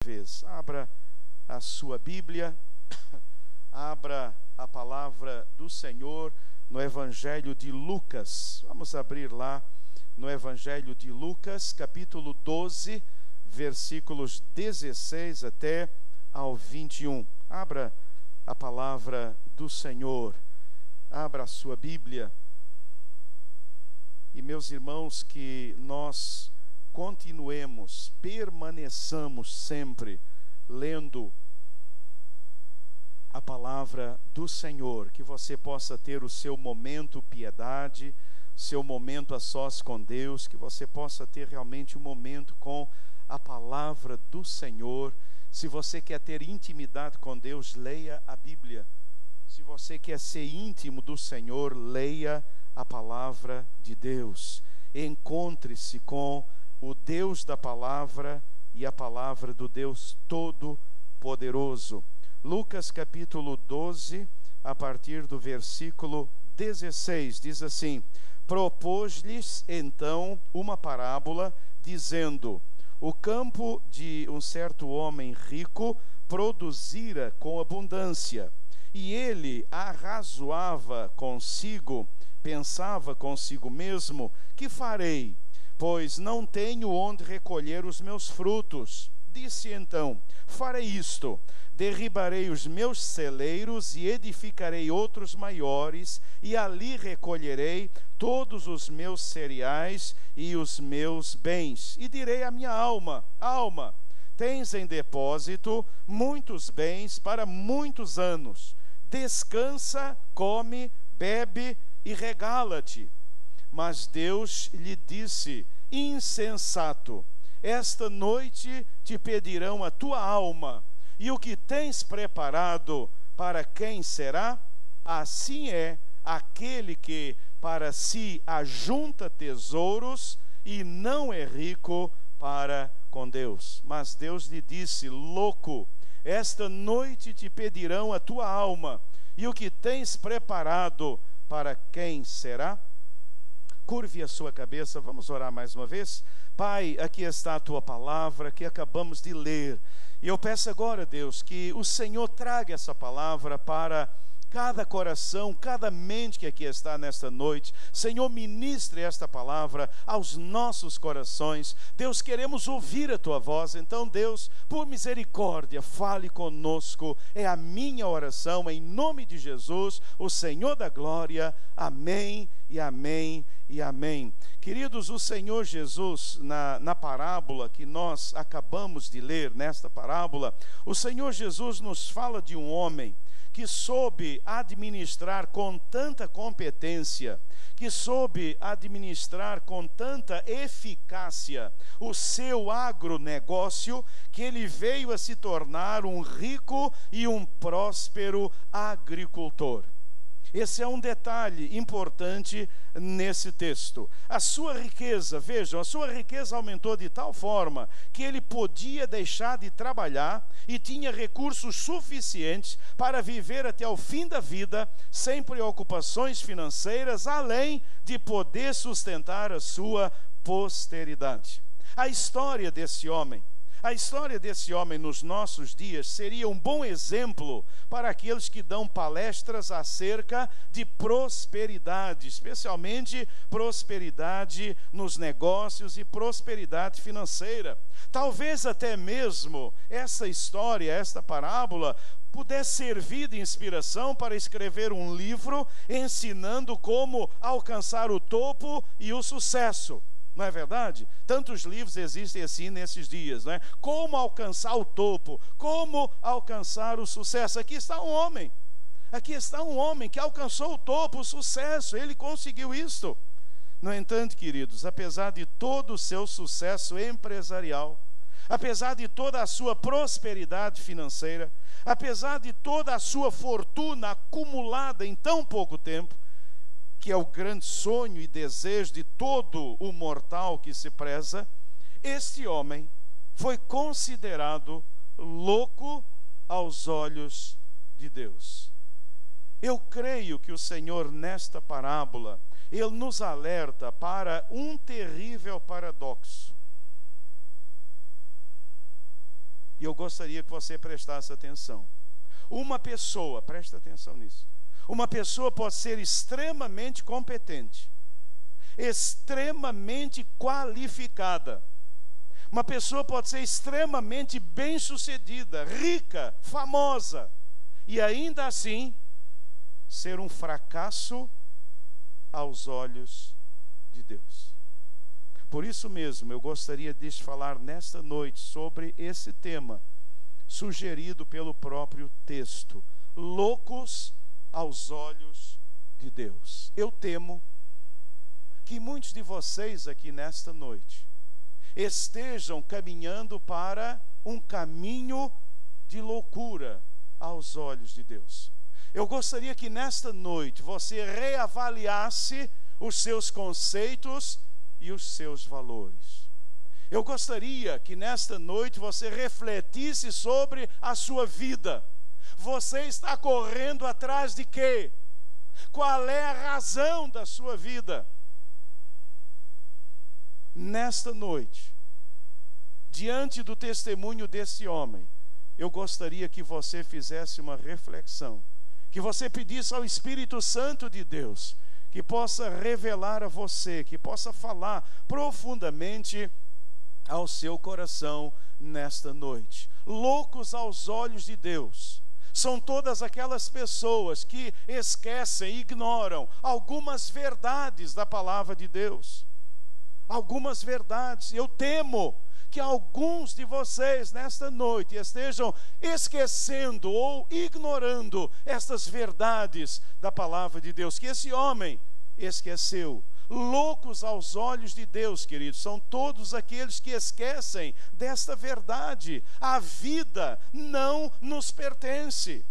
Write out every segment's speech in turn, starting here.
vez. Abra a sua Bíblia, abra a palavra do Senhor no Evangelho de Lucas. Vamos abrir lá no Evangelho de Lucas, capítulo 12, versículos 16 até ao 21. Abra a palavra do Senhor, abra a sua Bíblia. E meus irmãos, que nós continuemos, permaneçamos sempre lendo a palavra do Senhor, que você possa ter o seu momento piedade, seu momento a sós com Deus, que você possa ter realmente um momento com a palavra do Senhor. Se você quer ter intimidade com Deus, leia a Bíblia. Se você quer ser íntimo do Senhor, leia a palavra de Deus. Encontre-se com o Deus da palavra e a palavra do Deus Todo-Poderoso. Lucas capítulo 12, a partir do versículo 16, diz assim: propôs-lhes então uma parábola, dizendo: o campo de um certo homem rico produzira com abundância, e ele arrazoava consigo, pensava consigo mesmo: que farei? Pois não tenho onde recolher os meus frutos. Disse então: farei isto: derribarei os meus celeiros e edificarei outros maiores, e ali recolherei todos os meus cereais e os meus bens. E direi à minha alma: alma, tens em depósito muitos bens para muitos anos. Descansa, come, bebe e regala-te. Mas Deus lhe disse: insensato, esta noite te pedirão a tua alma, e o que tens preparado, para quem será? Assim é aquele que para si ajunta tesouros e não é rico para com Deus. Mas Deus lhe disse: louco, esta noite te pedirão a tua alma, e o que tens preparado, para quem será? Curve a sua cabeça, vamos orar mais uma vez. Pai, aqui está a tua palavra que acabamos de ler. E eu peço agora, Deus, que o Senhor traga essa palavra para cada coração, cada mente que aqui está nesta noite. Senhor, ministre esta palavra aos nossos corações. Deus, queremos ouvir a tua voz. Então, Deus, por misericórdia, fale conosco. É a minha oração, em nome de Jesus, o Senhor da glória. Amém e amém e amém. Queridos, o Senhor Jesus, na parábola que nós acabamos de ler, nesta parábola, o Senhor Jesus nos fala de um homem que soube administrar com tanta competência, que soube administrar com tanta eficácia o seu agronegócio, que ele veio a se tornar um rico e um próspero agricultor. Esse é um detalhe importante nesse texto. A sua riqueza, vejam, a sua riqueza aumentou de tal forma que ele podia deixar de trabalhar e tinha recursos suficientes para viver até o fim da vida, sem preocupações financeiras, além de poder sustentar a sua posteridade. A história desse homem nos nossos dias seria um bom exemplo para aqueles que dão palestras acerca de prosperidade, especialmente prosperidade nos negócios e prosperidade financeira. Talvez até mesmo essa história, esta parábola, pudesse servir de inspiração para escrever um livro ensinando como alcançar o topo e o sucesso. Não é verdade? Tantos livros existem assim nesses dias, não é? Como alcançar o topo, como alcançar o sucesso. Aqui está um homem que alcançou o topo, o sucesso, ele conseguiu isto. No entanto, queridos, apesar de todo o seu sucesso empresarial, apesar de toda a sua prosperidade financeira, apesar de toda a sua fortuna acumulada em tão pouco tempo, que é o grande sonho e desejo de todo o mortal que se preza, este homem foi considerado louco aos olhos de Deus. Eu creio que o Senhor, nesta parábola, Ele nos alerta para um terrível paradoxo. E eu gostaria que você prestasse atenção. Uma pessoa, presta atenção nisso. Uma pessoa pode ser extremamente competente, extremamente qualificada. Uma pessoa pode ser extremamente bem-sucedida, rica, famosa, e ainda assim ser um fracasso aos olhos de Deus. Por isso mesmo, eu gostaria de falar nesta noite sobre esse tema, sugerido pelo próprio texto: loucos aos olhos de Deus. Eu temo que muitos de vocês aqui nesta noite estejam caminhando para um caminho de loucura aos olhos de Deus. Eu gostaria que nesta noite você reavaliasse os seus conceitos e os seus valores. Eu gostaria que nesta noite você refletisse sobre a sua vida. Você está correndo atrás de quê? Qual é a razão da sua vida? Nesta noite, diante do testemunho desse homem, eu gostaria que você fizesse uma reflexão, que você pedisse ao Espírito Santo de Deus, que possa revelar a você, que possa falar profundamente ao seu coração nesta noite. Loucos aos olhos de Deus são todas aquelas pessoas que esquecem, ignoram algumas verdades da palavra de Deus. Algumas verdades. Eu temo que alguns de vocês nesta noite estejam esquecendo ou ignorando estas verdades da palavra de Deus, que esse homem esqueceu. Loucos aos olhos de Deus, queridos, são todos aqueles que esquecem desta verdade. A vida não nos pertence.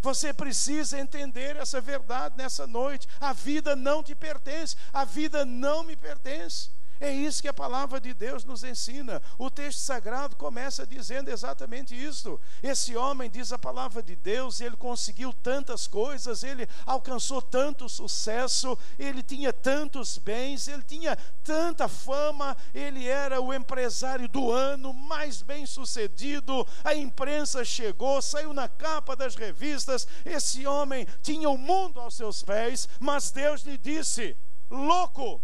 Você precisa entender essa verdade nessa noite. A vida não te pertence, a vida não me pertence. É isso que a palavra de Deus nos ensina. O texto sagrado começa dizendo exatamente isso. Esse homem, diz a palavra de Deus, ele conseguiu tantas coisas, ele alcançou tanto sucesso, ele tinha tantos bens, ele tinha tanta fama, ele era o empresário do ano, mais bem sucedido, a imprensa chegou, saiu na capa das revistas. Esse homem tinha o mundo aos seus pés, mas Deus lhe disse: louco,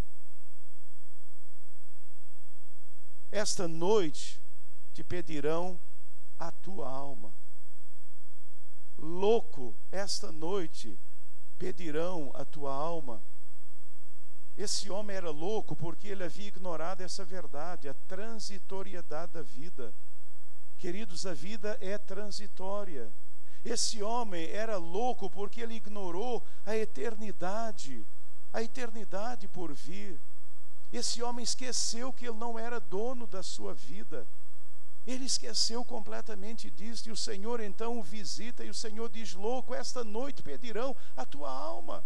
esta noite te pedirão a tua alma. Louco, esta noite pedirão a tua alma. Esse homem era louco porque ele havia ignorado essa verdade, a transitoriedade da vida. Queridos, a vida é transitória. Esse homem era louco porque ele ignorou a eternidade por vir. Esse homem esqueceu que ele não era dono da sua vida. Ele esqueceu completamente disso. E o Senhor então o visita e o Senhor diz: louco, esta noite pedirão a tua alma.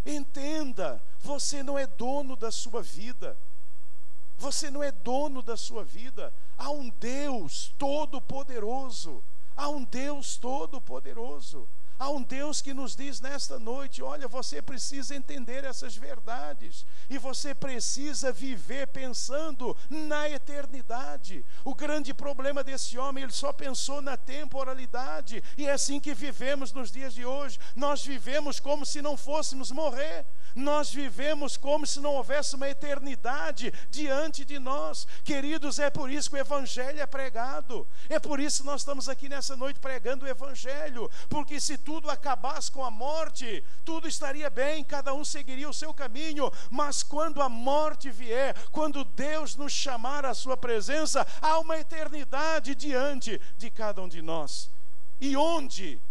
Entenda, você não é dono da sua vida. Você não é dono da sua vida. Há um Deus todo-poderoso. Há um Deus todo-poderoso. Há um Deus que nos diz nesta noite: olha, você precisa entender essas verdades, e você precisa viver pensando na eternidade. O grande problema desse homem, ele só pensou na temporalidade, e é assim que vivemos nos dias de hoje. Nós vivemos como se não fôssemos morrer. Nós vivemos como se não houvesse uma eternidade diante de nós. Queridos, é por isso que o Evangelho é pregado. É por isso que nós estamos aqui nessa noite pregando o Evangelho. Porque se tudo acabasse com a morte, tudo estaria bem, cada um seguiria o seu caminho. Mas quando a morte vier, quando Deus nos chamar à sua presença, há uma eternidade diante de cada um de nós. E onde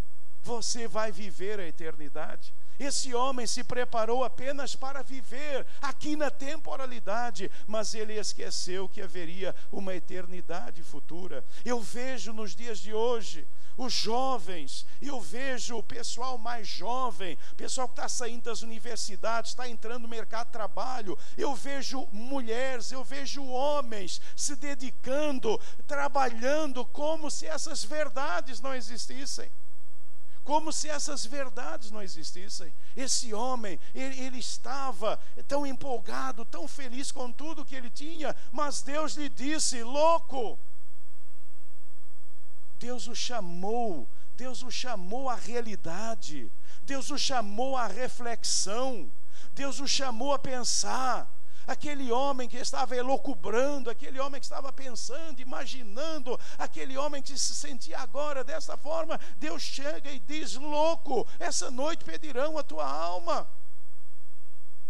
você vai viver a eternidade? Esse homem se preparou apenas para viver aqui na temporalidade, mas ele esqueceu que haveria uma eternidade futura. Eu vejo nos dias de hoje os jovens, eu vejo o pessoal mais jovem, pessoal que está saindo das universidades, está entrando no mercado de trabalho. Eu vejo mulheres, eu vejo homens se dedicando, trabalhando como se essas verdades não existissem. Como se essas verdades não existissem. Esse homem, ele estava tão empolgado, tão feliz com tudo que ele tinha, mas Deus lhe disse: louco, Deus o chamou à realidade, Deus o chamou à reflexão, Deus o chamou a pensar. Aquele homem que estava elucubrando, aquele homem que estava pensando, imaginando, aquele homem que se sentia agora dessa forma, Deus chega e diz: louco, essa noite pedirão a tua alma.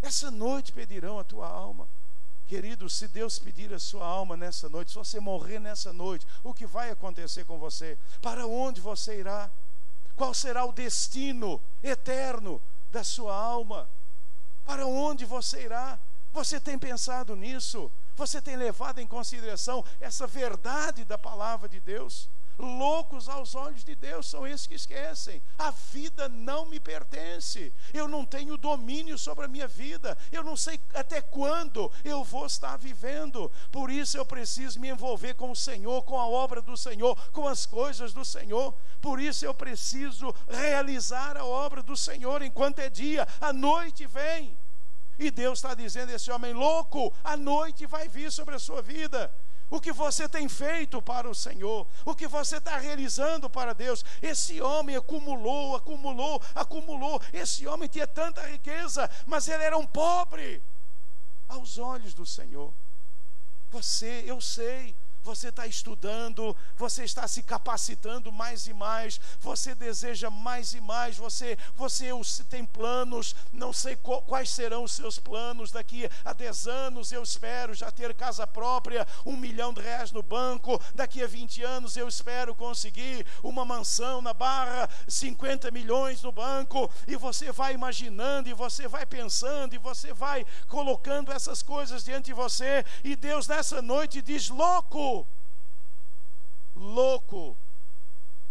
Essa noite pedirão a tua alma. Querido, se Deus pedir a sua alma nessa noite, se você morrer nessa noite, o que vai acontecer com você? Para onde você irá? Qual será o destino eterno da sua alma? Para onde você irá? Você tem pensado nisso? Você tem levado em consideração essa verdade da palavra de Deus? Loucos aos olhos de Deus são esses que esquecem: a vida não me pertence, eu não tenho domínio sobre a minha vida, eu não sei até quando eu vou estar vivendo. Por isso eu preciso me envolver com o Senhor, com a obra do Senhor, com as coisas do Senhor. Por isso eu preciso realizar a obra do Senhor enquanto é dia. A noite vem, e Deus está dizendo a esse homem: louco, a noite vai vir sobre a sua vida. O que você tem feito para o Senhor, o que você está realizando para Deus. Esse homem acumulou. Esse homem tinha tanta riqueza, mas ele era um pobre aos olhos do Senhor. Eu sei, você está estudando, você está se capacitando mais e mais, você deseja mais e mais, você tem planos. Não sei quais serão os seus planos. Daqui a 10 anos eu espero já ter casa própria, R$1 milhão no banco. Daqui a 20 anos eu espero conseguir uma mansão na Barra, 50 milhões no banco. E você vai imaginando, e você vai pensando, e você vai colocando essas coisas diante de você. E Deus nessa noite diz: louco,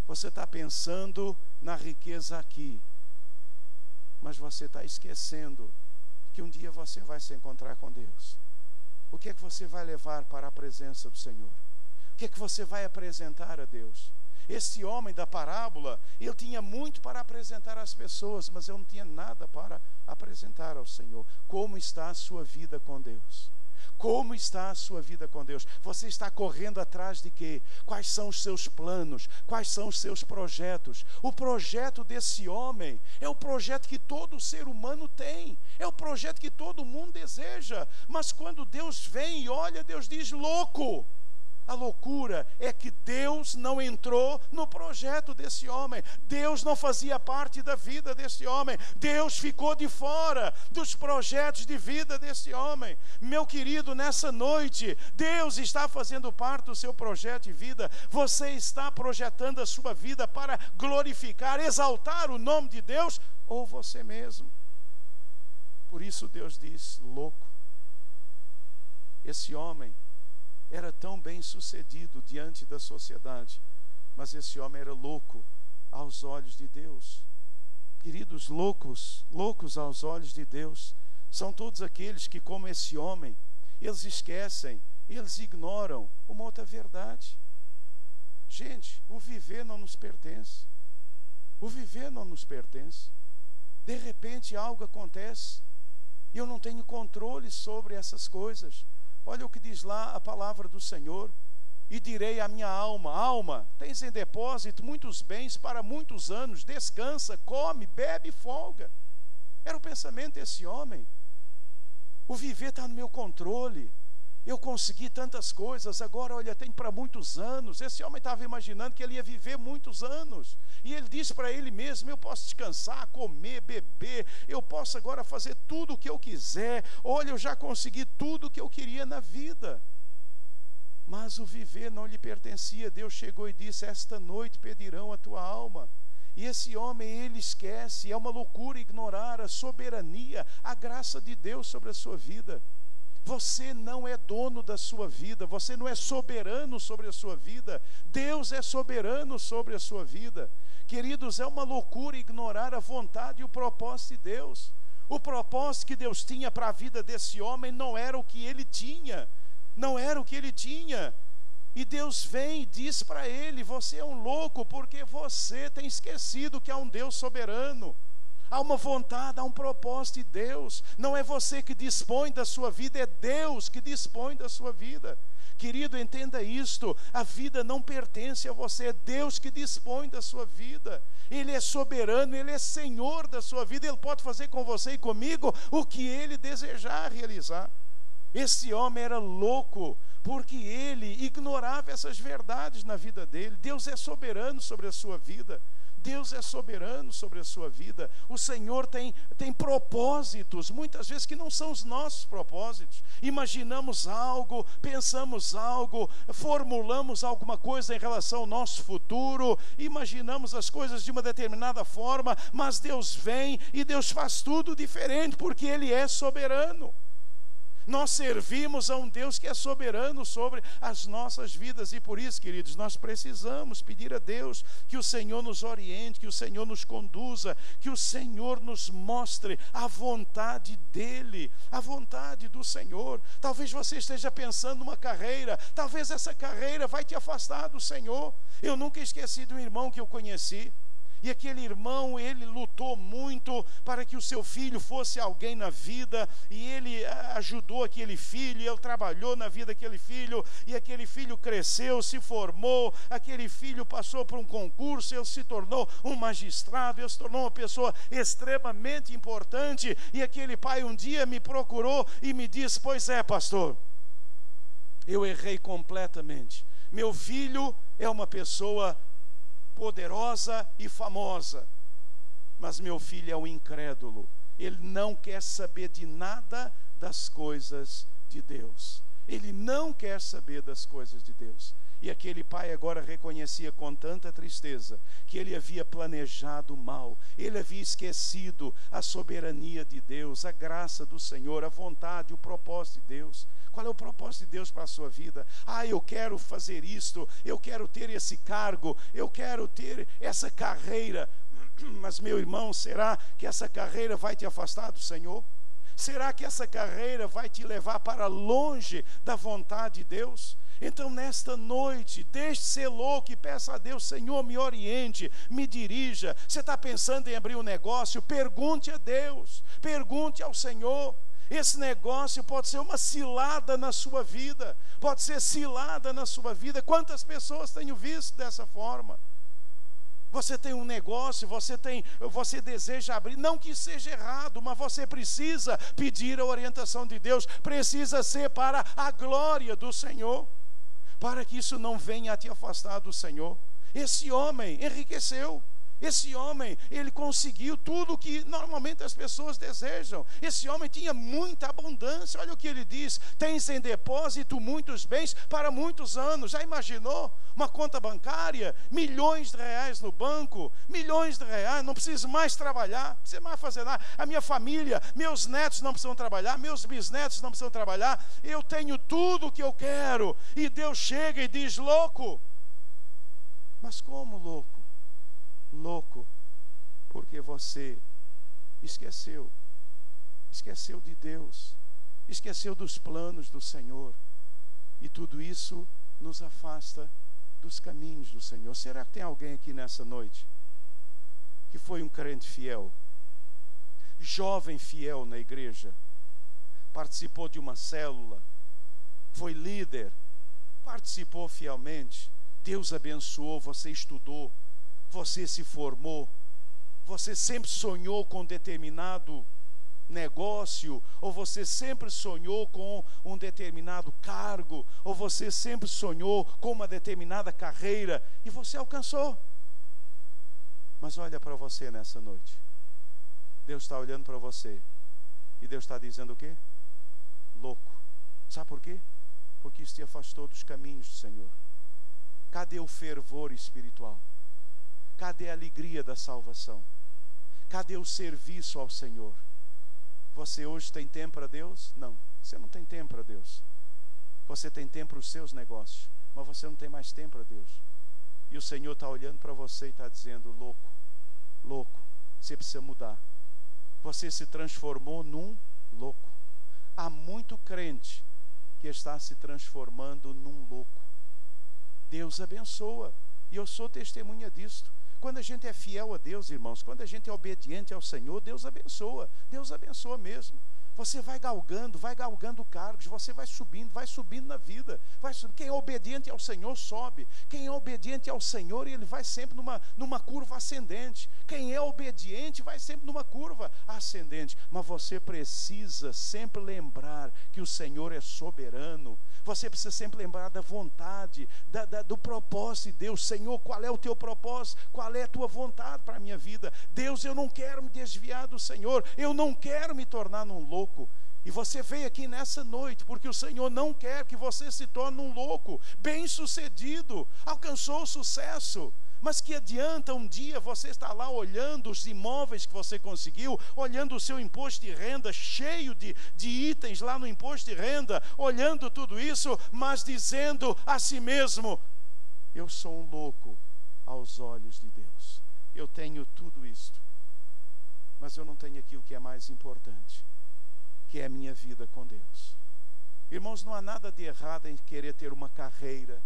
você está pensando na riqueza aqui, mas você está esquecendo que um dia você vai se encontrar com Deus. O que é que você vai levar para a presença do Senhor? O que é que você vai apresentar a Deus? Esse homem da parábola, ele tinha muito para apresentar às pessoas, mas eu não tinha nada para apresentar ao Senhor. Como está a sua vida com Deus? Como está a sua vida com Deus? Você está correndo atrás de quê? Quais são os seus planos? Quais são os seus projetos? O projeto desse homem é o projeto que todo ser humano tem, é o projeto que todo mundo deseja. Mas quando Deus vem e olha, Deus diz: louco. A loucura é que Deus não entrou no projeto desse homem. Deus não fazia parte da vida desse homem. Deus ficou de fora dos projetos de vida desse homem. Meu querido, nessa noite, Deus está fazendo parte do seu projeto de vida. Você está projetando a sua vida para glorificar, exaltar o nome de Deus, ou você mesmo? Por isso Deus diz: louco. Esse homem era tão bem sucedido diante da sociedade, mas esse homem era louco aos olhos de Deus. Queridos, loucos aos olhos de Deus são todos aqueles que, como esse homem, eles esquecem, eles ignoram uma outra verdade. Gente, o viver não nos pertence. O viver não nos pertence. De repente algo acontece e eu não tenho controle sobre essas coisas. Olha o que diz lá a palavra do Senhor: e direi à minha alma: alma, tens em depósito muitos bens para muitos anos, descansa, come, bebe e folga. Era o pensamento desse homem. O viver está no meu controle, eu consegui tantas coisas, agora olha, tem para muitos anos. Esse homem estava imaginando que ele ia viver muitos anos, e ele disse para ele mesmo: eu posso descansar, comer, beber, eu posso agora fazer tudo o que eu quiser. Olha, eu já consegui tudo o que eu queria na vida. Mas o viver não lhe pertencia. Deus chegou e disse: esta noite pedirão a tua alma. E esse homem, ele esquece. É uma loucura ignorar a soberania, a graça de Deus sobre a sua vida. Você não é dono da sua vida, você não é soberano sobre a sua vida. Deus é soberano sobre a sua vida. Queridos, é uma loucura ignorar a vontade e o propósito de Deus. O propósito que Deus tinha para a vida desse homem não era o que ele tinha. Não era o que ele tinha. E Deus vem e diz para ele: você é um louco porque você tem esquecido que há um Deus soberano. Há uma vontade, há um propósito de Deus. Não é você que dispõe da sua vida, é Deus que dispõe da sua vida. Querido, entenda isto: a vida não pertence a você, é Deus que dispõe da sua vida. Ele é soberano, Ele é Senhor da sua vida. Ele pode fazer com você e comigo o que Ele desejar realizar. Esse homem era louco, porque ele ignorava essas verdades na vida dele. Deus é soberano sobre a sua vida. Deus é soberano sobre a sua vida. O Senhor tem propósitos, muitas vezes que não são os nossos propósitos. Imaginamos algo, pensamos algo, formulamos alguma coisa em relação ao nosso futuro, imaginamos as coisas de uma determinada forma, mas Deus vem e Deus faz tudo diferente, porque Ele é soberano. Nós servimos a um Deus que é soberano sobre as nossas vidas, e por isso, queridos, nós precisamos pedir a Deus que o Senhor nos oriente, que o Senhor nos conduza, que o Senhor nos mostre a vontade dEle, a vontade do Senhor. Talvez você esteja pensando numa carreira, talvez essa carreira vai te afastar do Senhor. Eu nunca esqueci de um irmão que eu conheci. E aquele irmão, ele lutou muito para que o seu filho fosse alguém na vida, e ele ajudou aquele filho, ele trabalhou na vida daquele filho, e aquele filho cresceu, se formou, aquele filho passou por um concurso, ele se tornou um magistrado, ele se tornou uma pessoa extremamente importante. E aquele pai um dia me procurou e me disse: pois é, pastor, eu errei completamente. Meu filho é uma pessoa poderosa e famosa, mas meu filho é um incrédulo. Ele não quer saber de nada das coisas de Deus. Ele não quer saber das coisas de Deus. E aquele pai agora reconhecia com tanta tristeza que ele havia planejado mal, ele havia esquecido a soberania de Deus, a graça do Senhor, a vontade, o propósito de Deus. Qual é o propósito de Deus para a sua vida? Eu quero fazer isto, eu quero ter esse cargo, eu quero ter essa carreira. Mas, meu irmão, será que essa carreira vai te afastar do Senhor? Será que essa carreira vai te levar para longe da vontade de Deus? Então, nesta noite, deixe de ser louco e peça a Deus: Senhor, me oriente, me dirija. Você está pensando em abrir um negócio? Pergunte a Deus, pergunte ao Senhor. Esse negócio pode ser uma cilada na sua vida, pode ser cilada na sua vida. Quantas pessoas tenho visto dessa forma? Você tem um negócio, você deseja abrir, não que seja errado, mas você precisa pedir a orientação de Deus, precisa ser para a glória do Senhor, para que isso não venha a te afastar do Senhor. Esse homem enriqueceu. Esse homem, ele conseguiu tudo o que normalmente as pessoas desejam. Esse homem tinha muita abundância. Olha o que ele diz: tens em depósito muitos bens para muitos anos. Já imaginou? Uma conta bancária, milhões de reais no banco, milhões de reais, não preciso mais trabalhar, não preciso mais fazer nada. A minha família, meus netos não precisam trabalhar, meus bisnetos não precisam trabalhar. Eu tenho tudo o que eu quero. E Deus chega e diz: louco. Mas como louco? Louco, porque você esqueceu de Deus, esqueceu dos planos do Senhor, e tudo isso nos afasta dos caminhos do Senhor. Será que tem alguém aqui nessa noite que foi um crente fiel, jovem fiel na igreja, participou de uma célula, foi líder, participou fielmente, Deus abençoou, você estudou, você se formou, você sempre sonhou com determinado negócio, ou você sempre sonhou com um determinado cargo, ou você sempre sonhou com uma determinada carreira, e você alcançou. Mas olha para você nessa noite. Deus está olhando para você, e Deus está dizendo o quê? Louco. Sabe por quê? Porque isso te afastou dos caminhos do Senhor. Cadê o fervor espiritual? Cadê a alegria da salvação? Cadê o serviço ao Senhor? Você hoje tem tempo para Deus? Não, você não tem tempo para Deus. Você tem tempo para os seus negócios, mas você não tem mais tempo para Deus. E o Senhor está olhando para você e está dizendo: louco, louco, você precisa mudar. Você se transformou num louco. Há muito crente que está se transformando num louco. Deus abençoa, e eu sou testemunha disto. Quando a gente é fiel a Deus, irmãos, quando a gente é obediente ao Senhor, Deus abençoa mesmo. Você vai galgando cargos, você vai subindo na vida. Quem é obediente ao Senhor sobe. Quem é obediente ao Senhor, ele vai sempre numa curva ascendente. Quem é obediente vai sempre numa curva ascendente. Mas você precisa sempre lembrar que o Senhor é soberano. Você precisa sempre lembrar da vontade, do propósito de Deus. Senhor, qual é o teu propósito? Qual é a tua vontade para a minha vida? Deus, eu não quero me desviar do Senhor. Eu não quero me tornar num louco. E você veio aqui nessa noite porque o Senhor não quer que você se torne um louco, bem-sucedido, alcançou o sucesso. Mas que adianta um dia você estar lá olhando os imóveis que você conseguiu, olhando o seu imposto de renda cheio de itens lá no imposto de renda, olhando tudo isso, mas dizendo a si mesmo: eu sou um louco aos olhos de Deus. Eu tenho tudo isto, mas eu não tenho aquilo que é mais importante, que é a minha vida com Deus. Irmãos, não há nada de errado em querer ter uma carreira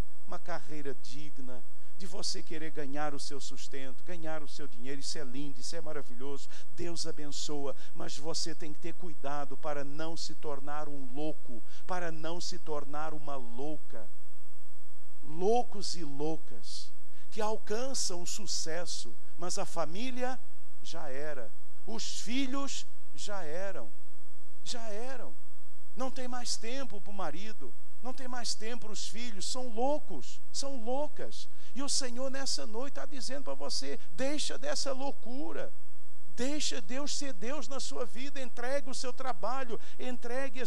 digna, de você querer ganhar o seu sustento, ganhar o seu dinheiro. Isso é lindo, isso é maravilhoso, Deus abençoa, mas você tem que ter cuidado para não se tornar um louco, para não se tornar uma louca. Loucos e loucas que alcançam o sucesso, mas a família já era, os filhos já eram, não tem mais tempo para o marido, não tem mais tempo para os filhos, são loucos, são loucas. E o Senhor nessa noite está dizendo para você: deixa dessa loucura, deixa Deus ser Deus na sua vida. Entregue o seu trabalho, entregue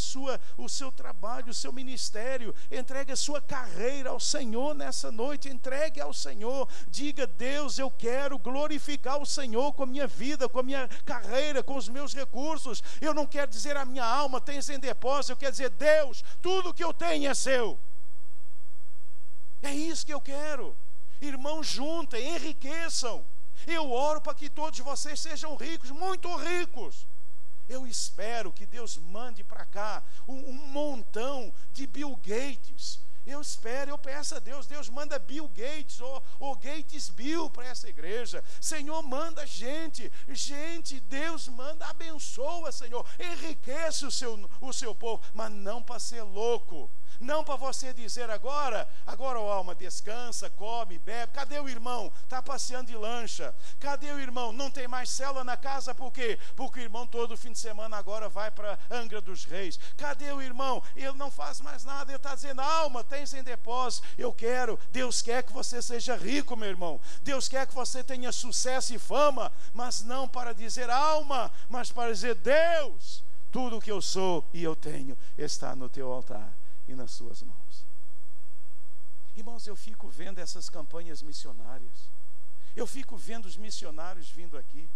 o seu trabalho, o seu ministério, entregue a sua carreira ao Senhor nessa noite. Entregue ao Senhor, diga: Deus, eu quero glorificar o Senhor com a minha vida, com a minha carreira, com os meus recursos. Eu não quero dizer a minha alma tens em depósito, eu quero dizer: Deus, tudo que eu tenho é seu. É isso que eu quero. Irmãos, juntem, enriqueçam. Eu oro para que todos vocês sejam ricos, muito ricos. Eu espero que Deus mande para cá um montão de Bill Gates. Eu espero, eu peço a Deus: Deus manda Bill Gates ou Gates Bill para essa igreja. Senhor, manda gente, Deus manda, abençoa, Senhor, enriquece o seu povo, mas não para ser louco. Não para você dizer agora, ó alma, descansa, come, bebe. Cadê o irmão? Está passeando de lancha. Cadê o irmão? Não tem mais célula na casa, por quê? Porque o irmão todo fim de semana agora vai para Angra dos Reis. Cadê o irmão? Ele não faz mais nada, ele está dizendo: alma, tens em depósito. Deus quer que você seja rico, meu irmão. Deus quer que você tenha sucesso e fama, mas não para dizer alma, mas para dizer: Deus, tudo o que eu sou e eu tenho está no teu altar e nas suas mãos. Irmãos, eu fico vendo essas campanhas missionárias, eu fico vendo os missionários vindo aqui,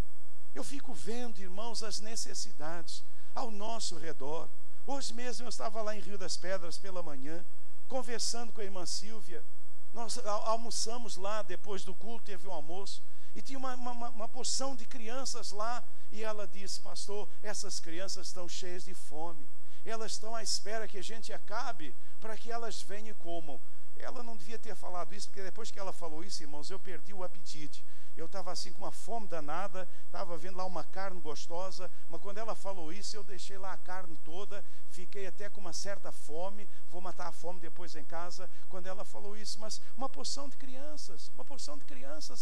eu fico vendo, irmãos, as necessidades ao nosso redor. Hoje mesmo eu estava lá em Rio das Pedras pela manhã, conversando com a irmã Silvia. Nós almoçamos lá, depois do culto teve um almoço, e tinha uma porção de crianças lá, e ela disse: pastor, essas crianças estão cheias de fome, elas estão à espera que a gente acabe para que elas venham e comam. Ela não devia ter falado isso, porque depois que ela falou isso, irmãos, eu perdi o apetite. Eu estava assim com uma fome danada, estava vendo lá uma carne gostosa, mas quando ela falou isso, eu deixei lá a carne toda, fiquei até com uma certa fome, vou matar a fome depois em casa, quando ela falou isso. Mas uma porção de crianças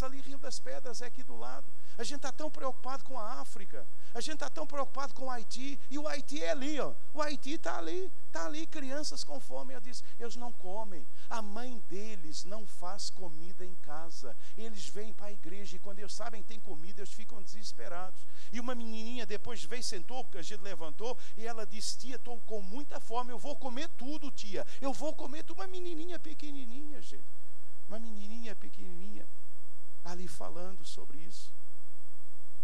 ali, Rio das Pedras é aqui do lado. A gente está tão preocupado com a África, a gente está tão preocupado com o Haiti, e o Haiti é ali, ó. O Haiti está ali, crianças com fome. Eu disse: eles não comem, a mãe deles não faz comida em casa, eles vêm para a igreja, e quando eles sabem que tem comida, eles ficam desesperados. E uma menininha depois veio, sentou, porque a gente levantou, e ela disse: tia, estou com muita fome, eu vou comer tudo, tia, eu vou comer tudo. Uma menininha pequenininha, gente, uma menininha pequenininha, ali falando sobre isso.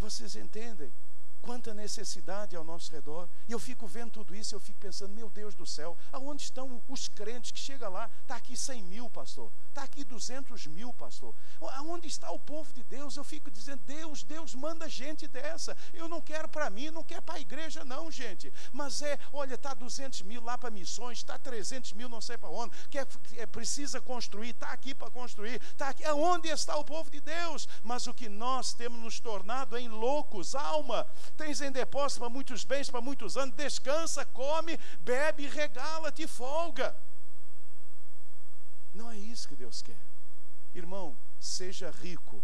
Vocês entendem quanta necessidade ao nosso redor? E eu fico vendo tudo isso, eu fico pensando: meu Deus do céu, aonde estão os crentes que chegam lá? Está aqui 100 mil, pastor, está aqui 200 mil, pastor. Aonde está o povo de Deus? Eu fico dizendo: Deus manda gente dessa. Eu não quero para mim, não quero para a igreja não, gente. Mas olha, está 200 mil lá para missões, está 300 mil não sei para onde, precisa construir, está aqui para construir, está aqui. Aonde está o povo de Deus? Mas o que nós temos nos tornado em loucos, alma, tens em depósito para muitos bens, para muitos anos, descansa, come, bebe, regala-te e folga. Não é isso que Deus quer. Irmão, seja rico.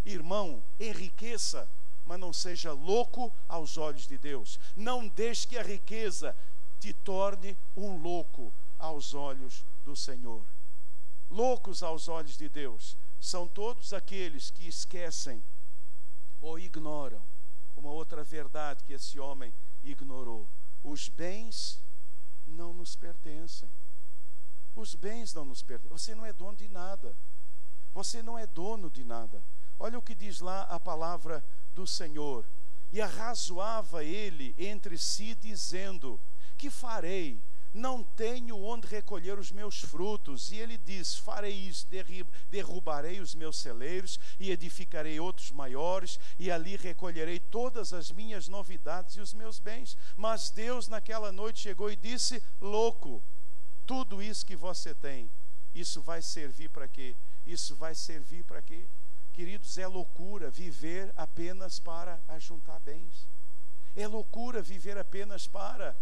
Irmão, enriqueça, mas não seja louco aos olhos de Deus. Não deixe que a riqueza te torne um louco aos olhos do Senhor. Loucos aos olhos de Deus são todos aqueles que esquecem ou ignoram uma outra verdade que esse homem ignorou. Os bens não nos pertencem. Os bens não nos pertencem. Você não é dono de nada. Você não é dono de nada. Olha o que diz lá a palavra do Senhor. E arrazoava ele entre si, dizendo: que farei? Não tenho onde recolher os meus frutos. E ele diz: farei isso, derrubarei os meus celeiros e edificarei outros maiores, e ali recolherei todas as minhas novidades e os meus bens. Mas Deus naquela noite chegou e disse: louco, tudo isso que você tem, isso vai servir para quê? Isso vai servir para quê? Queridos, é loucura viver apenas para ajuntar bens. É loucura viver apenas para...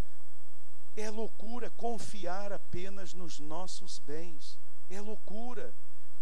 É loucura confiar apenas nos nossos bens. É loucura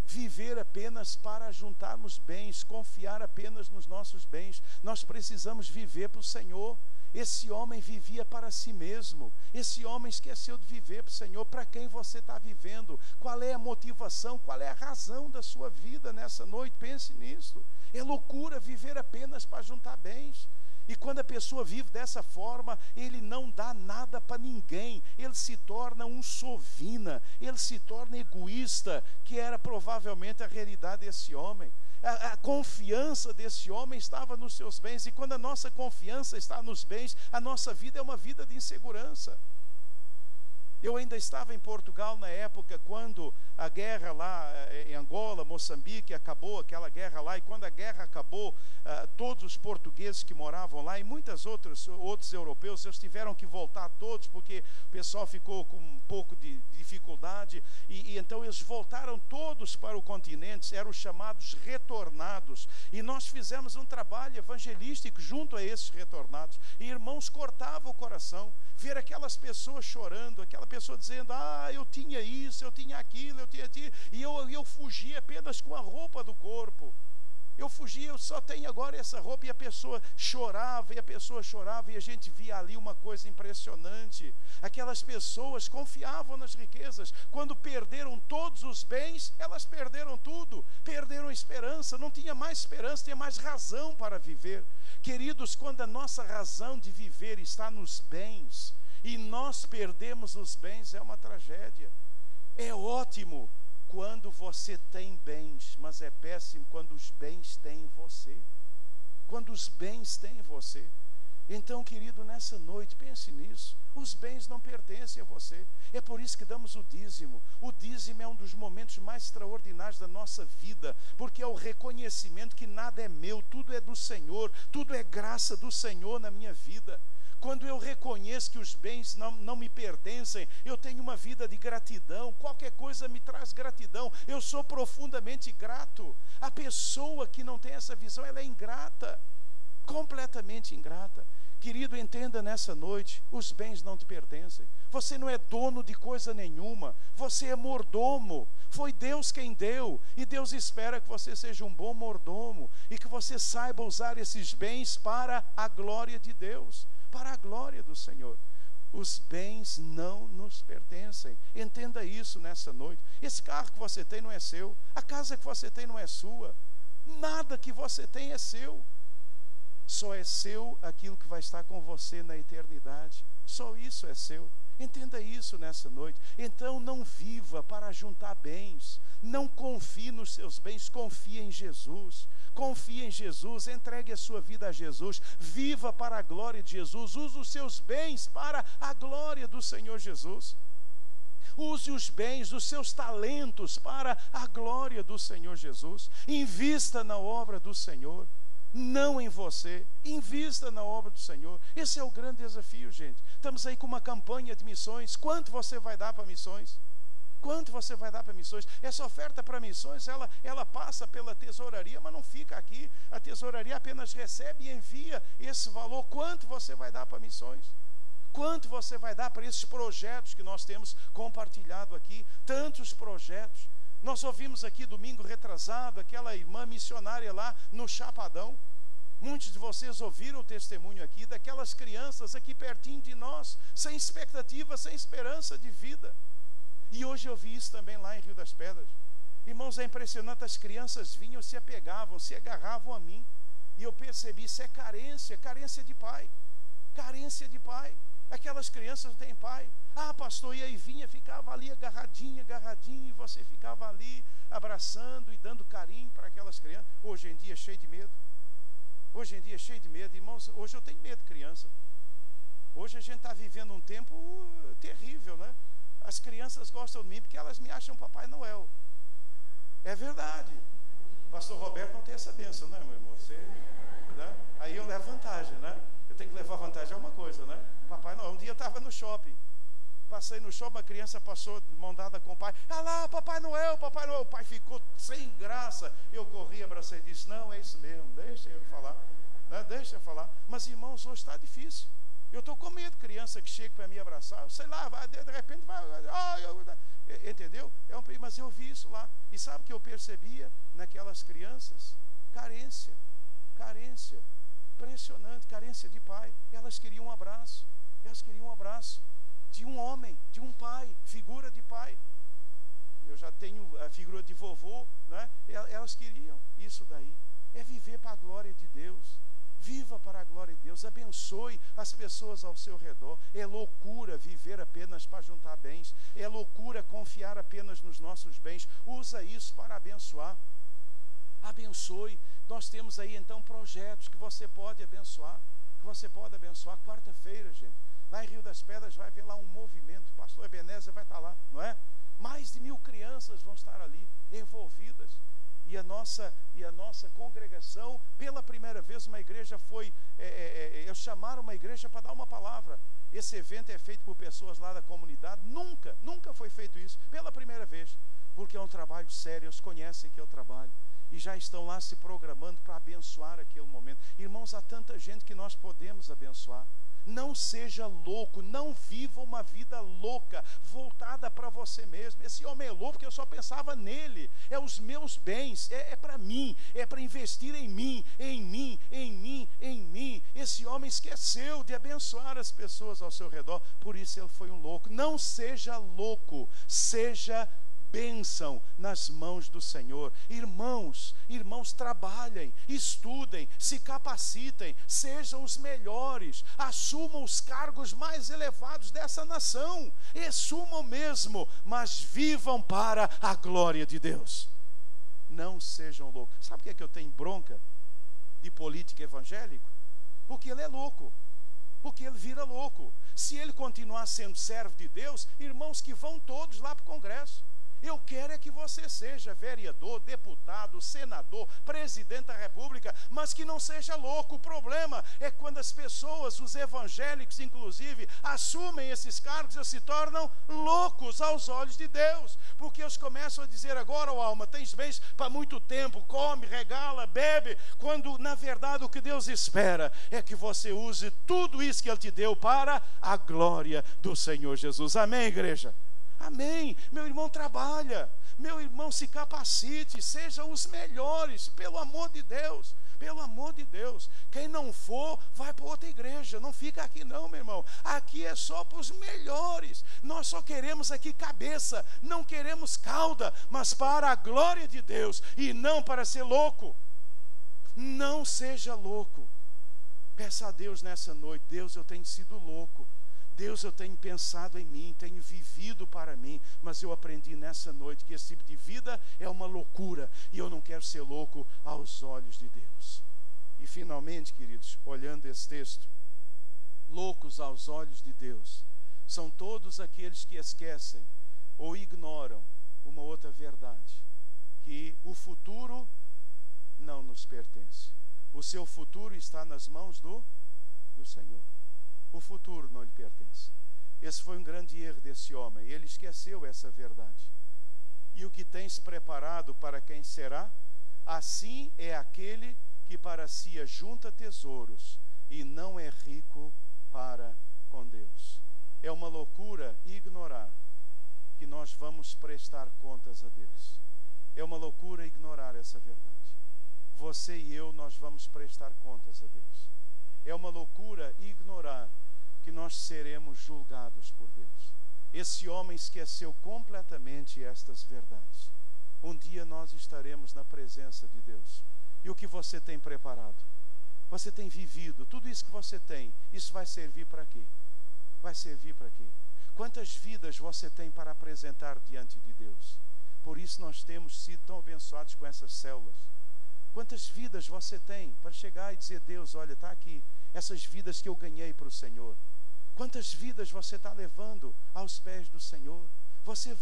viver apenas para juntarmos bens, confiar apenas nos nossos bens. Nós precisamos viver para o Senhor. Esse homem vivia para si mesmo. Esse homem esqueceu de viver para o Senhor. Para quem você está vivendo? Qual é a motivação? Qual é a razão da sua vida nessa noite? Pense nisso. É loucura viver apenas para juntar bens. E quando a pessoa vive dessa forma, ele não dá nada para ninguém. Ele se torna um sovina. Ele se torna egoísta, que era provavelmente a realidade desse homem. A confiança desse homem estava nos seus bens. E quando a nossa confiança está nos bens, a nossa vida é uma vida de insegurança. Eu ainda estava em Portugal na época quando a guerra lá em Angola, Moçambique, acabou aquela guerra lá. E quando a guerra acabou, todos os portugueses que moravam lá e muitos outros europeus, eles tiveram que voltar todos, porque o pessoal ficou com um pouco de dificuldade. E então eles voltaram todos para o continente, eram os chamados retornados. E nós fizemos um trabalho evangelístico junto a esses retornados. E irmãos, cortava o coração ver aquelas pessoas chorando, aquela pessoa dizendo: eu tinha isso, eu tinha aquilo, eu tinha aquilo, e eu fugia apenas com a roupa do corpo. Eu fugia, eu só tenho agora essa roupa. E a pessoa chorava, e a gente via ali uma coisa impressionante. Aquelas pessoas confiavam nas riquezas. Quando perderam todos os bens, elas perderam tudo, perderam a esperança, não tinha mais esperança, tinha mais razão para viver. Queridos, quando a nossa razão de viver está nos bens, e nós perdemos os bens, é uma tragédia. É ótimo quando você tem bens, mas é péssimo quando os bens têm você. Quando os bens têm você. Então, querido, nessa noite, pense nisso. Os bens não pertencem a você. É por isso que damos o dízimo. O dízimo é um dos momentos mais extraordinários da nossa vida, porque é o reconhecimento que nada é meu, tudo é do Senhor, tudo é graça do Senhor na minha vida. Quando eu reconheço que os bens não me pertencem, eu tenho uma vida de gratidão. Qualquer coisa me traz gratidão. Eu sou profundamente grato. A pessoa que não tem essa visão, ela é ingrata, completamente ingrata. Querido, entenda nessa noite: os bens não te pertencem. Você não é dono de coisa nenhuma. Você é mordomo. Foi Deus quem deu. E Deus espera que você seja um bom mordomo e que você saiba usar esses bens para a glória de Deus, para a glória do Senhor. Os bens não nos pertencem. Entenda isso nessa noite. Esse carro que você tem não é seu. A casa que você tem não é sua. Nada que você tem é seu. Só é seu aquilo que vai estar com você na eternidade. Só isso é seu. Entenda isso nessa noite. Então não viva para juntar bens. Não confie nos seus bens. Confie em Jesus. Confie em Jesus, entregue a sua vida a Jesus, viva para a glória de Jesus, use os seus bens para a glória do Senhor Jesus. Use os bens, os seus talentos para a glória do Senhor Jesus. Invista na obra do Senhor, não em você. Invista na obra do Senhor. Esse é o grande desafio, gente. Estamos aí com uma campanha de missões. Quanto você vai dar para missões? Quanto você vai dar para missões? Essa oferta para missões, ela passa pela tesouraria, mas não fica aqui. A tesouraria apenas recebe e envia esse valor. Quanto você vai dar para missões? Quanto você vai dar para esses projetos que nós temos compartilhado aqui? Tantos projetos. Nós ouvimos aqui domingo retrasado aquela irmã missionária lá no Chapadão. Muitos de vocês ouviram o testemunho aqui daquelas crianças aqui pertinho de nós, sem expectativa, sem esperança de vida. E hoje eu vi isso também lá em Rio das Pedras. Irmãos, é impressionante, as crianças vinham, se apegavam, se agarravam a mim. E eu percebi, isso é carência de pai. Carência de pai. Aquelas crianças não têm pai. Ah, pastor, e aí vinha, ficava ali agarradinho, e você ficava ali abraçando e dando carinho para aquelas crianças. Hoje em dia, cheio de medo. Hoje em dia, cheio de medo. Irmãos, hoje eu tenho medo de criança. Hoje a gente está vivendo um tempo terrível, né? As crianças gostam de mim porque elas me acham Papai Noel. É verdade. Pastor Roberto não tem essa bênção, né, meu irmão? Você, né? Aí eu levo vantagem, né? Eu tenho que levar vantagem a uma coisa, né? Papai Noel. Um dia eu estava no shopping. Passei no shopping, a criança passou de mão dada com o pai. Ah lá, Papai Noel, Papai Noel. O pai ficou sem graça. Eu corri, abracei e disse, não, é isso mesmo, deixa ele falar. Né? Deixa eu falar. Mas, irmãos, hoje está difícil. Eu estou com medo de criança que chega para me abraçar, sei lá, de repente vai, entendeu? Mas eu vi isso lá. E sabe o que eu percebia naquelas crianças? Carência, impressionante, carência de pai. Elas queriam um abraço de um homem, de um pai, figura de pai. Eu já tenho a figura de vovô, né? Elas queriam isso daí. É viver para a glória de Deus. Viva para a glória de Deus, abençoe as pessoas ao seu redor. É loucura viver apenas para juntar bens. É loucura confiar apenas nos nossos bens. Usa isso para abençoar. Abençoe. Nós temos aí então projetos que você pode abençoar. Quarta-feira, gente, lá em Rio das Pedras vai haver lá um movimento. O pastor Ebenezer vai estar lá, não é? Mais de 1000 crianças vão estar ali envolvidas. E a nossa congregação, pela primeira vez, uma igreja eles chamaram uma igreja para dar uma palavra. Esse evento é feito por pessoas lá da comunidade. Nunca foi feito isso, pela primeira vez, porque é um trabalho sério, eles conhecem que é o trabalho, e já estão lá se programando para abençoar aquele momento. Irmãos, há tanta gente que nós podemos abençoar. Não seja louco, não viva uma vida louca, voltada para você mesmo. Esse homem é louco porque eu só pensava nele. É os meus bens, é para mim, é para investir em mim. Esse homem esqueceu de abençoar as pessoas ao seu redor, por isso ele foi um louco. Não seja louco, seja bênção nas mãos do Senhor. Irmãos, trabalhem, estudem, se capacitem, sejam os melhores, assumam os cargos mais elevados dessa nação, assumam mesmo, mas vivam para a glória de Deus. Não sejam loucos. Sabe o que é que eu tenho bronca de político evangélico? Porque ele é louco, porque ele vira louco. Se ele continuar sendo servo de Deus, irmãos, que vão todos lá para o Congresso. Eu quero é que você seja vereador, deputado, senador, presidente da República, mas que não seja louco. O problema é quando as pessoas, os evangélicos inclusive, assumem esses cargos e se tornam loucos aos olhos de Deus, porque eles começam a dizer agora, ó alma, tens bens para muito tempo, come, regala, bebe, quando na verdade o que Deus espera é que você use tudo isso que Ele te deu para a glória do Senhor Jesus. Amém, igreja? Amém. Meu irmão, trabalha, meu irmão, se capacite, sejam os melhores, pelo amor de Deus, pelo amor de Deus. Quem não for, vai para outra igreja, não fica aqui não, meu irmão. Aqui é só para os melhores. Nós só queremos aqui cabeça, não queremos cauda, mas para a glória de Deus e não para ser louco. Não seja louco. Peça a Deus nessa noite: Deus, eu tenho sido louco. Deus, eu tenho pensado em mim, tenho vivido para mim, mas eu aprendi nessa noite que esse tipo de vida é uma loucura, e eu não quero ser louco aos olhos de Deus. E finalmente, queridos, olhando esse texto, loucos aos olhos de Deus são todos aqueles que esquecem ou ignoram uma outra verdade, que o futuro não nos pertence. O seu futuro está nas mãos do Senhor. O futuro não lhe pertence. Esse foi um grande erro desse homem. Ele esqueceu essa verdade. E o que tens preparado para quem será? Assim é aquele que para si ajunta tesouros e não é rico para com Deus. É uma loucura ignorar que nós vamos prestar contas a Deus. É uma loucura ignorar essa verdade. Você e eu, nós vamos prestar contas a Deus. É uma loucura ignorar que nós seremos julgados por Deus. Esse homem esqueceu completamente estas verdades. Um dia nós estaremos na presença de Deus. E o que você tem preparado? Você tem vivido, tudo isso que você tem, isso vai servir para quê? Vai servir para quê? Quantas vidas você tem para apresentar diante de Deus? Por isso nós temos sido tão abençoados com essas células. Quantas vidas você tem para chegar e dizer: Deus, olha, está aqui, essas vidas que eu ganhei para o Senhor. Quantas vidas você está levando aos pés do Senhor? Você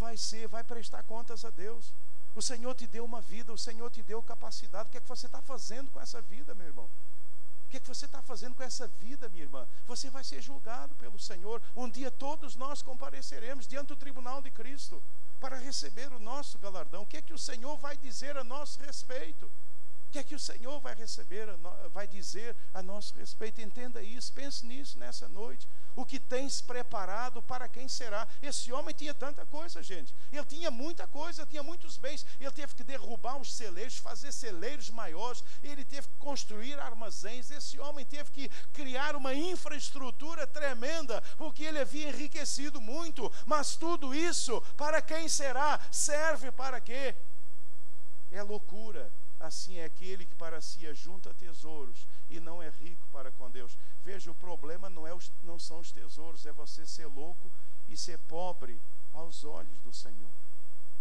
vai prestar contas a Deus. O Senhor te deu uma vida, o Senhor te deu capacidade. O que é que você está fazendo com essa vida, meu irmão? O que é que você está fazendo com essa vida, minha irmã? Você vai ser julgado pelo Senhor. Um dia todos nós compareceremos diante do tribunal de Cristo para receber o nosso galardão. O que é que o Senhor vai dizer a nosso respeito? O que é que o Senhor vai dizer a nosso respeito? Entenda isso, pense nisso nessa noite. O que tens preparado para quem será? Esse homem tinha tanta coisa, gente. Ele tinha muita coisa, tinha muitos bens. Ele teve que derrubar uns celeiros, fazer celeiros maiores. Ele teve que construir armazéns. Esse homem teve que criar uma infraestrutura tremenda, porque ele havia enriquecido muito. Mas tudo isso, para quem será? Serve para quê? É loucura. Assim é aquele que para si ajunta tesouros e não é rico para com Deus. Veja, o problema não são os tesouros, é você ser louco e ser pobre aos olhos do Senhor.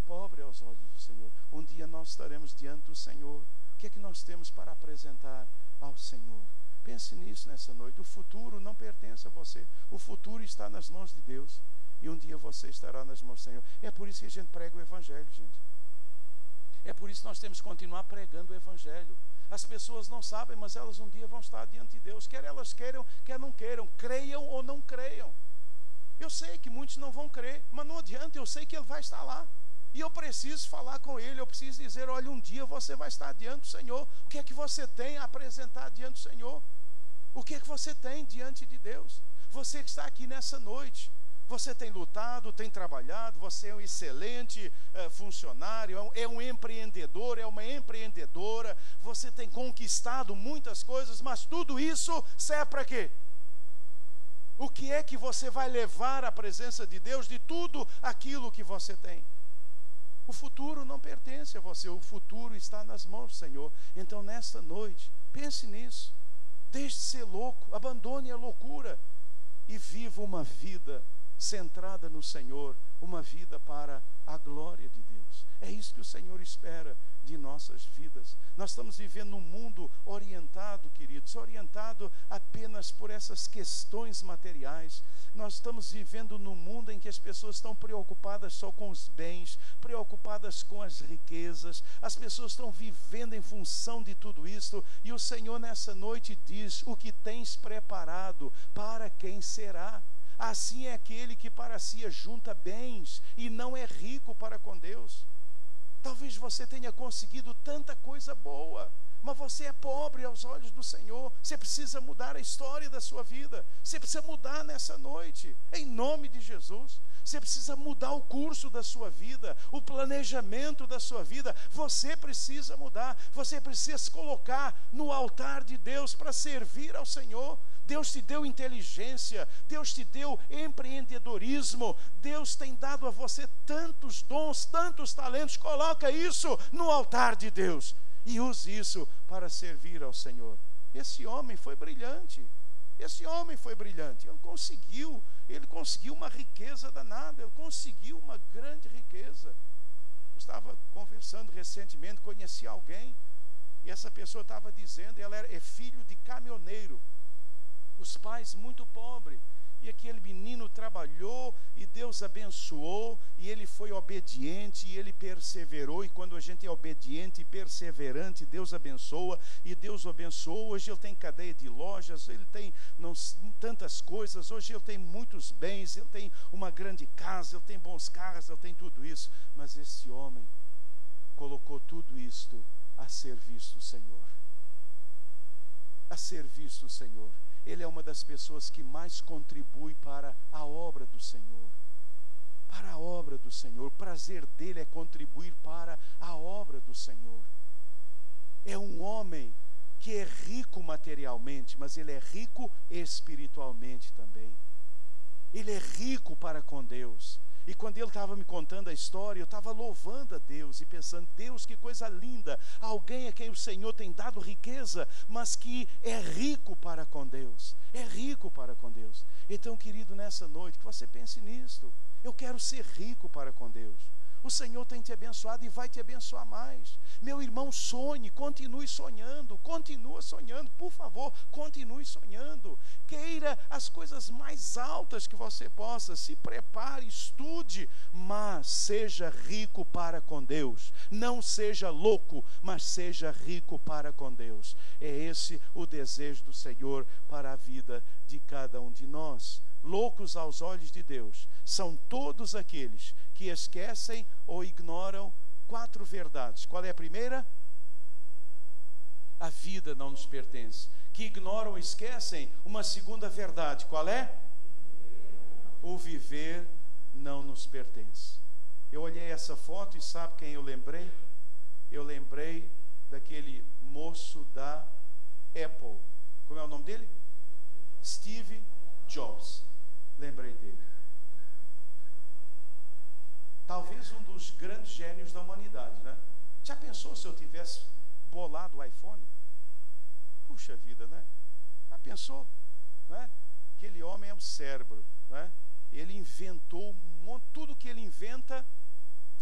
Pobre aos olhos do Senhor. Um dia nós estaremos diante do Senhor. O que é que nós temos para apresentar ao Senhor? Pense nisso nessa noite. O futuro não pertence a você. O futuro está nas mãos de Deus. E um dia você estará nas mãos do Senhor. É por isso que a gente prega o Evangelho, gente. É por isso que nós temos que continuar pregando o Evangelho. As pessoas não sabem, mas elas um dia vão estar diante de Deus. Quer elas queiram, quer não queiram. Creiam ou não creiam. Eu sei que muitos não vão crer, mas não adianta, eu sei que Ele vai estar lá. E eu preciso falar com Ele, eu preciso dizer: olha, um dia você vai estar diante do Senhor. O que é que você tem a apresentar diante do Senhor? O que é que você tem diante de Deus? Você que está aqui nessa noite, você tem lutado, tem trabalhado, você é um excelente funcionário, é um empreendedor, é uma empreendedora, você tem conquistado muitas coisas, mas tudo isso serve para quê? O que é que você vai levar à presença de Deus de tudo aquilo que você tem? O futuro não pertence a você, o futuro está nas mãos do Senhor. Então nesta noite, pense nisso, deixe de ser louco, abandone a loucura e viva uma vida centrada no Senhor, uma vida para a glória de Deus. É isso que o Senhor espera de nossas vidas. Nós estamos vivendo num mundo orientado, queridos, orientado apenas por essas questões materiais. Nós estamos vivendo num mundo em que as pessoas estão preocupadas só com os bens, preocupadas com as riquezas. As pessoas estão vivendo em função de tudo isso. E o Senhor nessa noite diz: o que tens preparado, para quem será? Assim é aquele que para si ajunta bens e não é rico para com Deus. Talvez você tenha conseguido tanta coisa boa, mas você é pobre aos olhos do Senhor. Você precisa mudar a história da sua vida. Você precisa mudar nessa noite, em nome de Jesus. Você precisa mudar o curso da sua vida, o planejamento da sua vida. Você precisa mudar. Você precisa se colocar no altar de Deus para servir ao Senhor. Deus te deu inteligência, Deus te deu empreendedorismo, Deus tem dado a você tantos dons, tantos talentos. Coloca isso no altar de Deus e use isso para servir ao Senhor. Esse homem foi brilhante. Ele conseguiu uma riqueza danada, ele conseguiu uma grande riqueza. Eu estava conversando recentemente, conheci alguém, e essa pessoa estava dizendo, ela é filho de caminhoneiro, os pais muito pobres, E aquele menino trabalhou e Deus abençoou, e ele foi obediente e ele perseverou. E quando a gente é obediente e perseverante, Deus abençoa, e Deus o abençoou. Hoje ele tem cadeia de lojas, ele tem tantas coisas, hoje ele tem muitos bens, ele tem uma grande casa, ele tem bons carros, ele tem tudo isso. Mas esse homem colocou tudo isto a serviço do Senhor. A serviço do Senhor. Ele é uma das pessoas que mais contribui para a obra do Senhor. Para a obra do Senhor. O prazer dele é contribuir para a obra do Senhor. É um homem que é rico materialmente, mas ele é rico espiritualmente também. Ele é rico para com Deus. E quando ele estava me contando a história, eu estava louvando a Deus e pensando: Deus, que coisa linda, alguém a quem o Senhor tem dado riqueza, mas que é rico para com Deus, é rico para com Deus. Então, querido, nessa noite, que você pense nisto: eu quero ser rico para com Deus. O Senhor tem te abençoado e vai te abençoar mais. Meu irmão, sonhe, continue sonhando, continua sonhando, por favor, continue sonhando. Queira as coisas mais altas que você possa, se prepare, estude, mas seja rico para com Deus. Não seja louco, mas seja rico para com Deus. É esse o desejo do Senhor para a vida de cada um de nós. Loucos aos olhos de Deus são todos aqueles que esquecem ou ignoram 4 verdades. Qual é a primeira? A vida não nos pertence. Que ignoram ou esquecem uma segunda verdade. Qual é? O viver não nos pertence. Eu olhei essa foto e sabe quem eu lembrei? Eu lembrei daquele moço da Apple. Como é o nome dele? Steve Jobs. Lembrei dele. Talvez um dos grandes gênios da humanidade, né? Já pensou se eu tivesse bolado o iPhone? Puxa vida, né? Já pensou? Né? Aquele homem é um cérebro, né? Ele inventou tudo que ele inventa,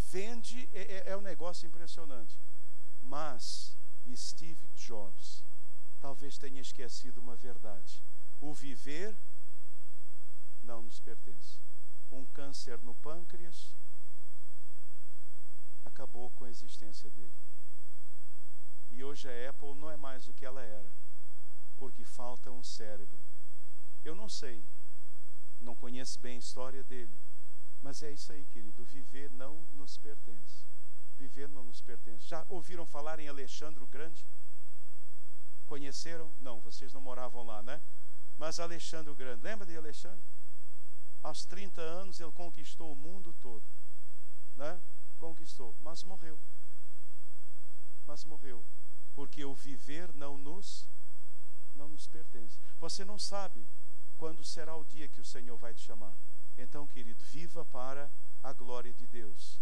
vende, é um negócio impressionante. Mas Steve Jobs talvez tenha esquecido uma verdade: o viver não nos pertence. Um câncer no pâncreas acabou com a existência dele. E hoje a Apple não é mais o que ela era, porque falta um cérebro. Eu não sei, não conheço bem a história dele, mas é isso aí, querido. Viver não nos pertence. Viver não nos pertence. Já ouviram falar em Alexandre o Grande? Conheceram? Não, vocês não moravam lá, né? Mas Alexandre o Grande, lembra de Alexandre? Aos 30 anos ele conquistou o mundo todo, né? Conquistou, mas morreu. Mas morreu, porque o viver não nos pertence. Você não sabe quando será o dia que o Senhor vai te chamar. Então, querido, viva para a glória de Deus.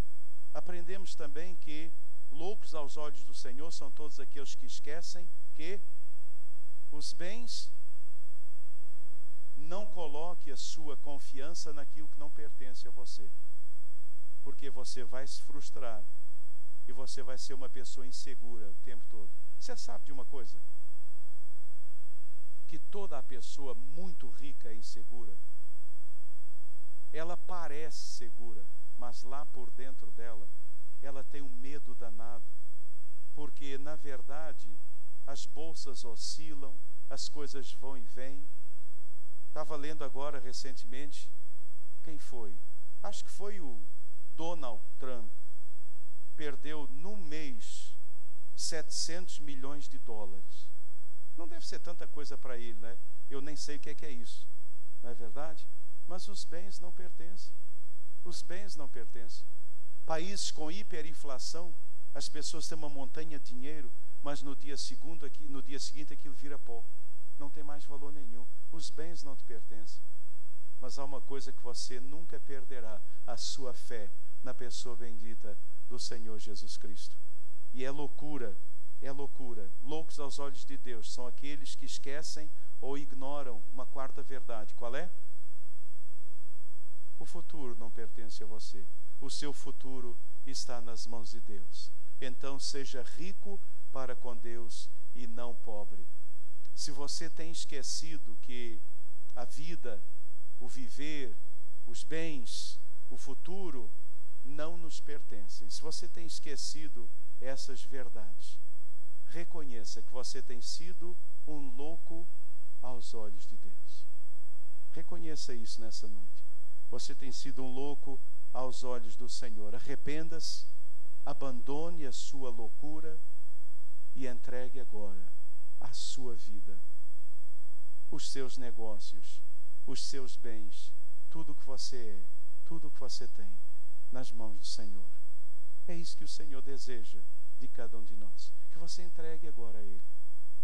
Aprendemos também que loucos aos olhos do Senhor são todos aqueles que esquecem que os bens. Não coloque a sua confiança naquilo que não pertence a você, porque você vai se frustrar e você vai ser uma pessoa insegura o tempo todo. Você sabe de uma coisa? Que toda a pessoa muito rica é insegura. Ela parece segura, mas lá por dentro dela, ela tem um medo danado, porque na verdade as bolsas oscilam, as coisas vão e vêm. Estava lendo agora recentemente, quem foi? Acho que foi o Donald Trump. Perdeu num mês 700 milhões de dólares. Não deve ser tanta coisa para ele, né? Eu nem sei o que é isso, não é verdade? Mas os bens não pertencem. Os bens não pertencem. Países com hiperinflação, as pessoas têm uma montanha de dinheiro, mas no dia seguinte aquilo vira pó. Não tem mais valor nenhum. Os bens não te pertencem. Mas há uma coisa que você nunca perderá: a sua fé na pessoa bendita do Senhor Jesus Cristo. E é loucura, é loucura. Loucos aos olhos de Deus são aqueles que esquecem ou ignoram uma quarta verdade. Qual é? O futuro não pertence a você. O seu futuro está nas mãos de Deus. Então seja rico para com Deus e não pobre. Se você tem esquecido que a vida o viver, os bens, o futuro não nos pertencem. Se você tem esquecido essas verdades, reconheça que você tem sido um louco aos olhos de Deus. Reconheça isso nessa noite. Você tem sido um louco aos olhos do Senhor. Arrependa-se, abandone a sua loucura e entregue agora a sua vida, os seus negócios, os seus bens, tudo o que você é, tudo o que você tem, nas mãos do Senhor. É isso que o Senhor deseja de cada um de nós, que você entregue agora a Ele.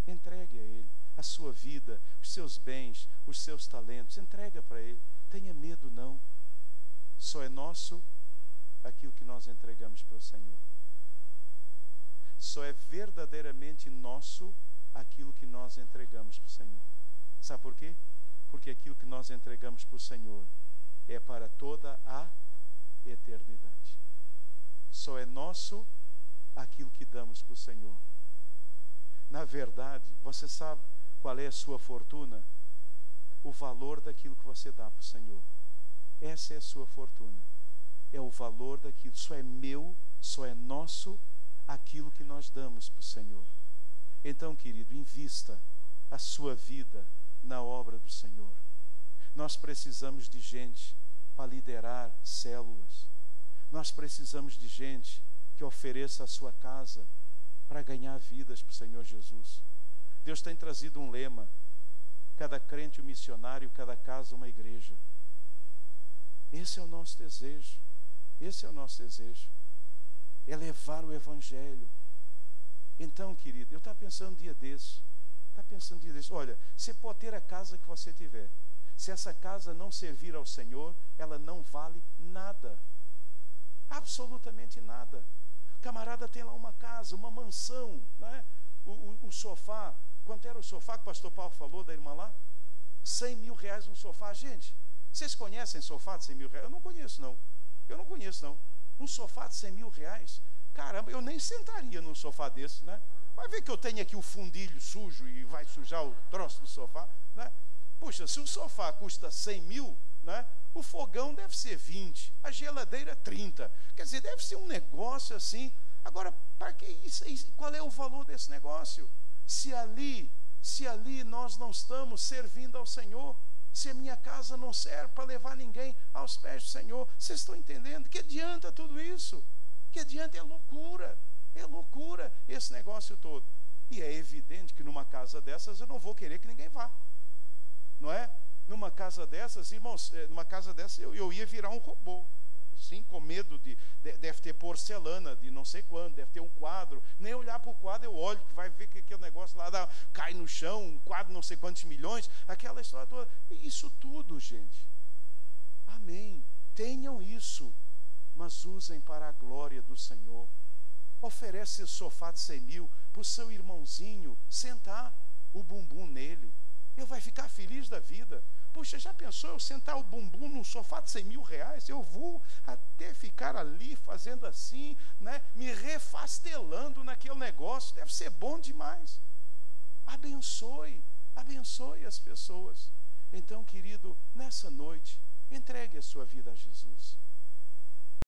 Entregue a Ele a sua vida, os seus bens, os seus talentos. Entrega para Ele. Tenha medo não. Só é nosso aquilo que nós entregamos para o Senhor. Só é verdadeiramente nosso aquilo que nós entregamos para o Senhor. Sabe por quê? Porque aquilo que nós entregamos para o Senhor é para toda a eternidade. Só é nosso aquilo que damos para o Senhor. Na verdade, você sabe qual é a sua fortuna? O valor daquilo que você dá para o Senhor. Essa é a sua fortuna. É o valor daquilo. Só é meu, só é nosso aquilo que nós damos para o Senhor. Então, querido, invista a sua vida na obra do Senhor. Nós precisamos de gente para liderar células. Nós precisamos de gente que ofereça a sua casa para ganhar vidas para o Senhor Jesus. Deus tem trazido um lema: cada crente um missionário, cada casa uma igreja. Esse é o nosso desejo. Esse é o nosso desejo. É levar o Evangelho. Então, querido, eu estava pensando um dia desses. Olha, você pode ter a casa que você tiver. Se essa casa não servir ao Senhor, ela não vale nada. Absolutamente nada. O camarada tem lá uma casa, uma mansão, né? O sofá. Quanto era o sofá que o pastor Paulo falou da irmã lá? 100 mil reais um sofá. Gente, vocês conhecem sofá de 100 mil reais? Eu não conheço não. Um sofá de 100 mil reais? Caramba, eu nem sentaria num sofá desse, né? Vai ver que eu tenho aqui o fundilho sujo e vai sujar o troço do sofá, né? Puxa, se o sofá custa 100 mil, né? O fogão deve ser 20, a geladeira 30. Quer dizer, deve ser um negócio assim. Agora, para que isso? Qual é o valor desse negócio? Se ali nós não estamos servindo ao Senhor, se a minha casa não serve para levar ninguém aos pés do Senhor, vocês estão entendendo? Que adianta tudo isso? Que adianta? É loucura esse negócio todo. E é evidente que numa casa dessas eu não vou querer que ninguém vá, não é? Numa casa dessas, irmãos, eu ia virar um robô, assim, com medo deve ter porcelana de não sei quando, deve ter um quadro, nem olhar para o quadro eu olho, que vai ver que aquele negócio lá cai no chão, um quadro não sei quantos milhões, aquela história toda. Isso tudo, gente, amém, tenham isso, mas usem para a glória do Senhor. Oferece esse sofá de 100 mil para o seu irmãozinho sentar o bumbum nele. Ele vai ficar feliz da vida. Puxa, já pensou eu sentar o bumbum num sofá de 100 mil reais? Eu vou até ficar ali fazendo assim, né? Me refastelando naquele negócio. Deve ser bom demais. Abençoe as pessoas. Então, querido, nessa noite, entregue a sua vida a Jesus.